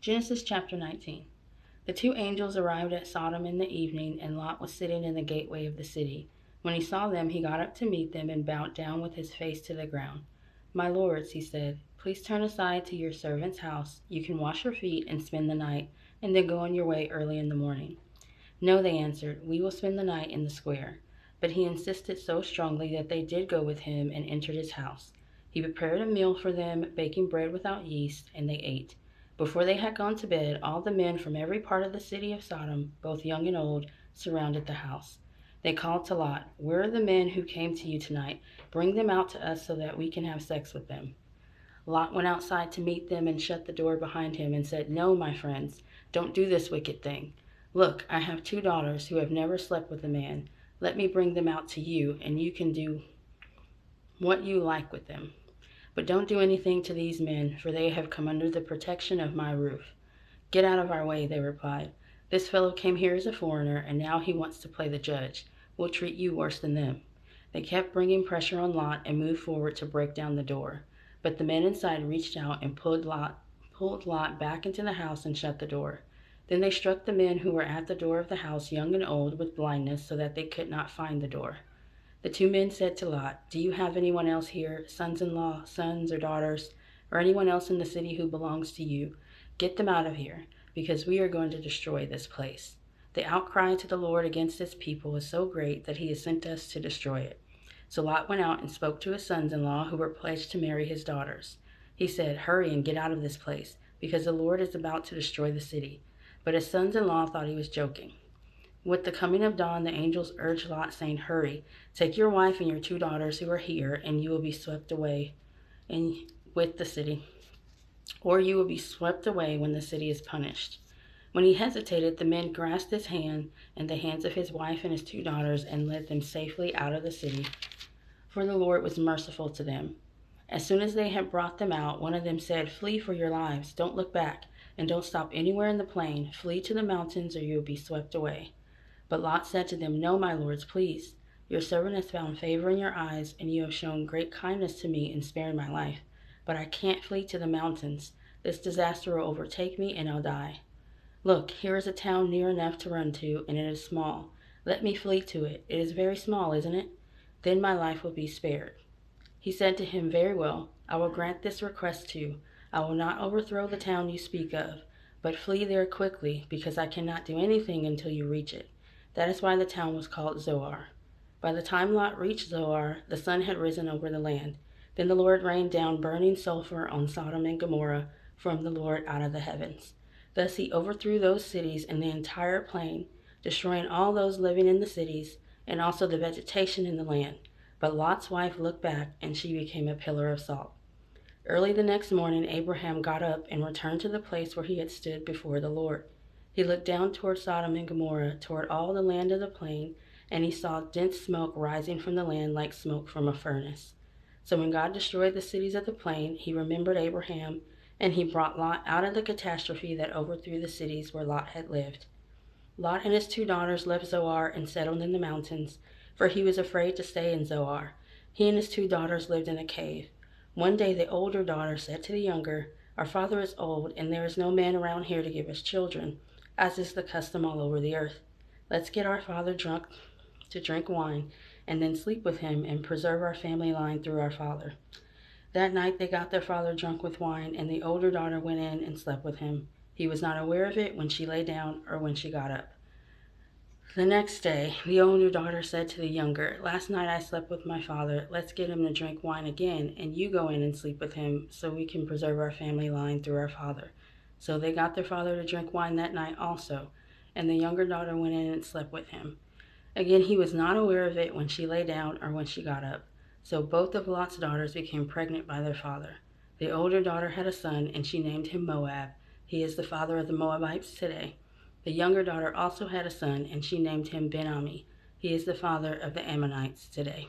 Genesis chapter 19. The two angels arrived at Sodom in the evening, and Lot was sitting in the gateway of the city. When he saw them, he got up to meet them and bowed down with his face to the ground. "My lords," he said, "please turn aside to your servant's house. You can wash your feet and spend the night, and then go on your way early in the morning." "No," they answered, "we will spend the night in the square." But he insisted so strongly that they did go with him and entered his house. He prepared a meal for them, baking bread without yeast, and they ate. Before they had gone to bed, all the men from every part of the city of Sodom, both young and old, surrounded the house. They called to Lot, "Where are the men who came to you tonight? Bring them out to us so that we can have sex with them." Lot went outside to meet them and shut the door behind him and said, "No, my friends, don't do this wicked thing. Look, I have 2 daughters who have never slept with a man. Let me bring them out to you, and you can do what you like with them. But don't do anything to these men, for they have come under the protection of my roof." "Get out of our way," they replied. "This fellow came here as a foreigner, and now he wants to play the judge. We'll treat you worse than them." They kept bringing pressure on Lot and moved forward to break down the door. But the men inside reached out and pulled Lot back into the house and shut the door. Then they struck the men who were at the door of the house, young and old, with blindness, so that they could not find the door. The 2 men said to Lot, "Do you have anyone else here, sons-in-law, sons or daughters, or anyone else in the city who belongs to you? Get them out of here, because we are going to destroy this place. The outcry to the Lord against his people is so great that he has sent us to destroy it." So Lot went out and spoke to his sons-in-law who were pledged to marry his daughters. He said, "Hurry and get out of this place, because the Lord is about to destroy the city." But his sons-in-law thought he was joking. With the coming of dawn, the angels urged Lot, saying, "Hurry, take your wife and your 2 daughters who are here, and you will be swept away with the city, or you will be swept away when the city is punished." When he hesitated, the men grasped his hand and the hands of his wife and his 2 daughters and led them safely out of the city, for the Lord was merciful to them. As soon as they had brought them out, one of them said, "Flee for your lives. Don't look back, and don't stop anywhere in the plain. Flee to the mountains, or you will be swept away." But Lot said to them, "No, my lords, please. Your servant has found favor in your eyes, and you have shown great kindness to me in sparing my life. But I can't flee to the mountains. This disaster will overtake me, and I'll die. Look, here is a town near enough to run to, and it is small. Let me flee to it. It is very small, isn't it? Then my life will be spared." He said to him, "Very well, I will grant this request too. I will not overthrow the town you speak of, but flee there quickly, because I cannot do anything until you reach it." That is why the town was called Zoar. By the time Lot reached Zoar, the sun had risen over the land. Then the Lord rained down burning sulfur on Sodom and Gomorrah from the Lord out of the heavens. Thus he overthrew those cities and the entire plain, destroying all those living in the cities, and also the vegetation in the land. But Lot's wife looked back, and she became a pillar of salt. Early the next morning, Abraham got up and returned to the place where he had stood before the Lord. He looked down toward Sodom and Gomorrah, toward all the land of the plain, and he saw dense smoke rising from the land like smoke from a furnace. So when God destroyed the cities of the plain, he remembered Abraham, and he brought Lot out of the catastrophe that overthrew the cities where Lot had lived. Lot and his 2 daughters left Zoar and settled in the mountains, for he was afraid to stay in Zoar. He and his 2 daughters lived in a cave. One day the older daughter said to the younger, "Our father is old, and there is no man around here to give us children, as is the custom all over the earth. Let's get our father drunk to drink wine, and then sleep with him and preserve our family line through our father." That night they got their father drunk with wine, and the older daughter went in and slept with him. He was not aware of it when she lay down or when she got up. The next day, the older daughter said to the younger, "Last night I slept with my father. Let's get him to drink wine again, and you go in and sleep with him so we can preserve our family line through our father." So they got their father to drink wine that night also, and the younger daughter went in and slept with him. Again, he was not aware of it when she lay down or when she got up. So both of Lot's daughters became pregnant by their father. The older daughter had a son, and she named him Moab. He is the father of the Moabites today. The younger daughter also had a son, and she named him Ben-Ami. He is the father of the Ammonites today.